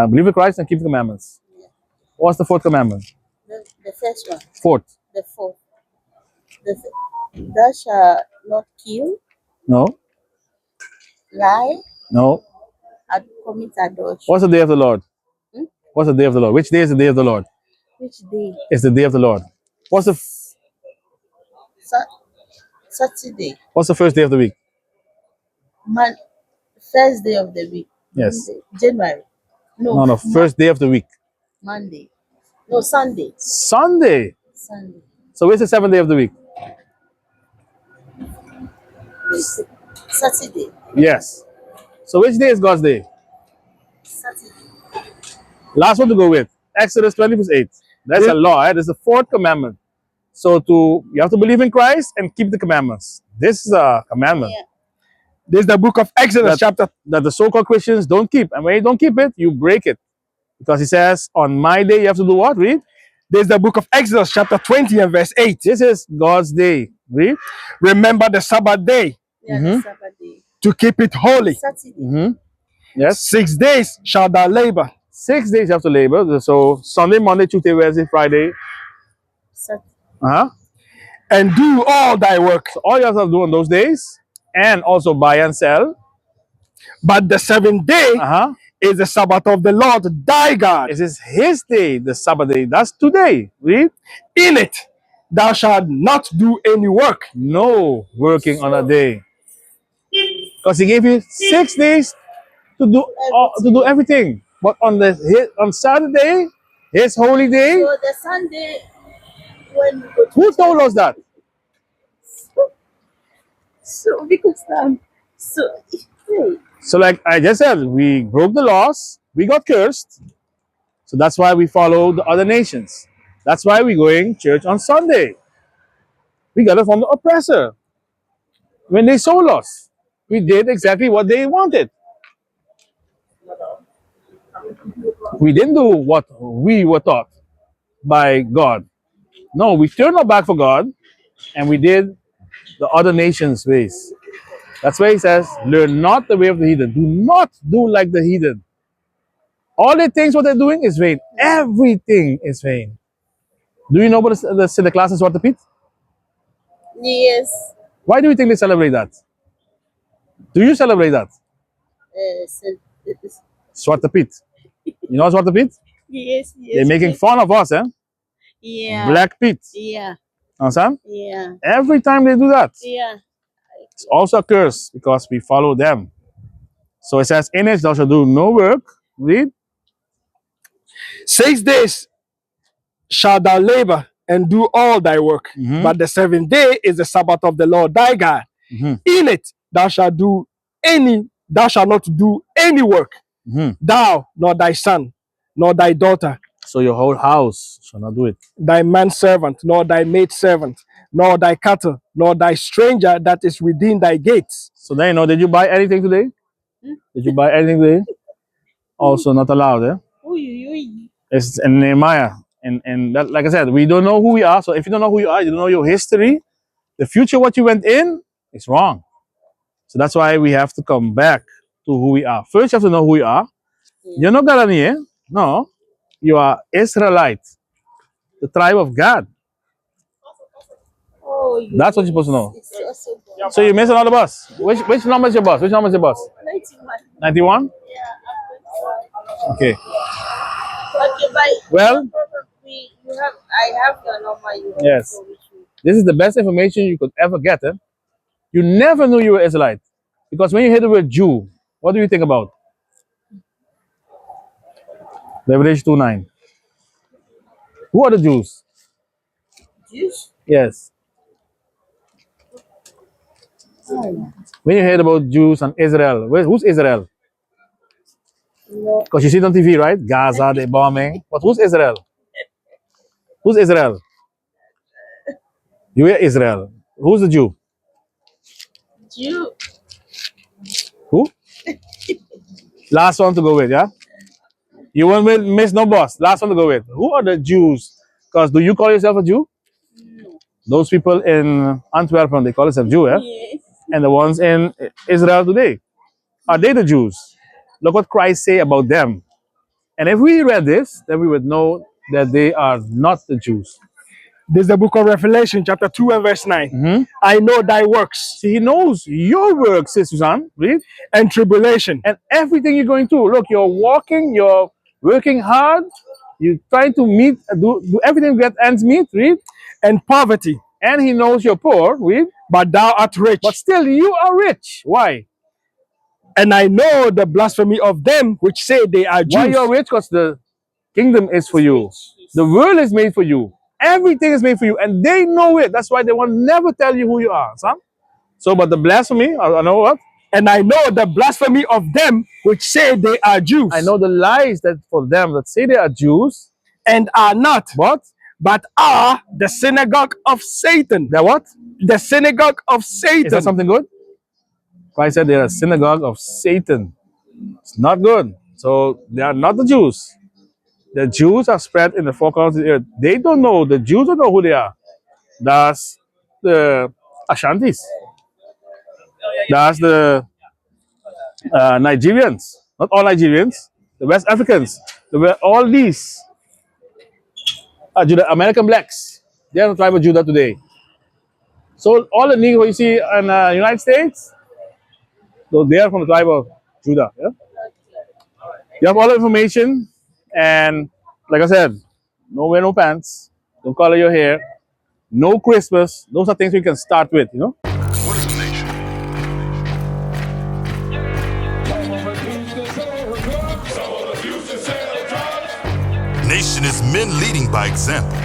Believe in Christ and keep the commandments. Yeah. What's the fourth commandment? The first one. Fourth. The fourth. Thou shalt not kill, No. lie, No. and commit adultery. What's the day of the Lord? Hmm? What's the day of the Lord? Which day is the day of the Lord? Which day? It's the day of the Lord. What's the Saturday. What's the first day of the week? First day of the week. Yes. Monday. January. No. First day of the week. Monday. No, Sunday. Sunday. Sunday. So where's the seventh day of the week? Saturday. Yes. So which day is God's day? Saturday. Last one to go with. Exodus 20 verse 8. That's a law. That's the fourth commandment. So you have to believe in Christ and keep the commandments. This is a commandment. Yeah. This is the book of Exodus chapter. That the so-called Christians don't keep. And when you don't keep it, you break it. Because he says, on my day, you have to do what? Read. This is the book of Exodus chapter 20 and verse 8. This is God's day. Read. Remember the Sabbath day Yeah, the Sabbath day. to keep it holy. Saturday. Yes. 6 days shall thou labor. 6 days you have to labor. So Sunday, Monday, Tuesday, Wednesday, Friday. Saturday. And do all thy work. So all you have to do on those days. And also buy and sell. But the seventh day is the Sabbath of the Lord thy God. It is his day, the Sabbath day. That's today. Read. In it thou shalt not do any work. No working on a day. Because he gave you 6 days to do everything. But on Saturday, his holy day. So the Sunday when we go to Who told us that? So because So like I just said, we broke the laws, we got cursed. So that's why we follow the other nations. That's why we're going church on Sunday. We got it from the oppressor. When they sold us, we did exactly what they wanted. We didn't do what we were taught by God. No, we turned our back for God and we did the other nations' ways. That's why he says, learn not the way of the heathen. Do not do like the heathen. All the things what they're doing is vain. Everything is vain. Do you know about the classes what the pit? Yes. Why do you think they celebrate that? Do you celebrate that? Swarte-Piet. You know Swarte-Piet? Yes. They're making fun of us, eh? Yeah. Black Pete. Yeah. Understand? Yeah. Every time they do that, Yeah. it's also a curse because we follow them. So it says, in it thou shalt do no work. Read. 6 days shalt thou labor and do all thy work. But the seventh day is the Sabbath of the Lord thy God. In it thou shalt not do any work. Thou, nor thy son, nor thy daughter. So your whole house shall not do it. Thy manservant, nor thy maidservant, nor thy cattle, nor thy stranger that is within thy gates. So then, did you buy anything today? Did you buy anything today? Also not allowed, eh? It's in Nehemiah. And that, like I said, we don't know who we are. So if you don't know who you are, you don't know your history, the future, what you went in, is wrong. So that's why we have to come back to who we are. First, you have to know who you are. You're not Ghanaian, eh? No. You are Israelite, the tribe of God. That's what you're supposed to know. So you missed another bus. Which number is your bus? Which number is your bus? 91? Okay. Well, I have your number. Yes. This is the best information you could ever get. Eh? You never knew you were Israelite. Because when you hear the word Jew, what do you think about? Revelation 2:9. Who are the Jews? Jews? Yes. When you hear about Jews and Israel, who's Israel? Because you see it on TV, right? Gaza, they're bombing. But who's Israel? Who's Israel? You are Israel. Who's the Jew? Jew. Who? Last one to go with, yeah? You won't miss no boss. Last one to go with. Who are the Jews? Because do you call yourself a Jew? No. Those people in Antwerp, they call themselves Jew, eh? Yes. And the ones in Israel today, are they the Jews? Look what Christ say about them. And if we read this, then we would know that they are not the Jews. This is the book of Revelation, chapter 2 and verse 9. I know thy works. See, he knows your works, Sister Suzanne, read, and tribulation. And everything you're going through. Look, you're walking, you're working hard, you're trying to meet, do everything to get ends meet, read. And poverty. And he knows you're poor, read. But thou art rich. But still you are rich. Why? And I know the blasphemy of them which say they are Jews. Why you're rich? Because the kingdom is for you. The world is made for you. Everything is made for you. And they know it. That's why they will never tell you who you are, son. So, but the blasphemy, I know what? And I know the blasphemy of them which say they are Jews. I know the lies that for them that say they are Jews. And are not. But are the synagogue of Satan. They're what? The synagogue of Satan. Is that something good? Christ said they're a synagogue of Satan. It's not good. So they are not the Jews. The Jews are spread in the four corners of the earth. They don't know. The Jews don't know who they are. That's the Ashantis. That's the Nigerians. Not all Nigerians. The West Africans. All these Judah, American blacks. They are the tribe of Judah today. So all the Negroes you see in the United States, so they are from the tribe of Judah. Yeah? You have all the information, and like I said, no wear no pants, don't color your hair, no Christmas. Those are things we can start with, you know. What is a nation? Nation is men leading by example.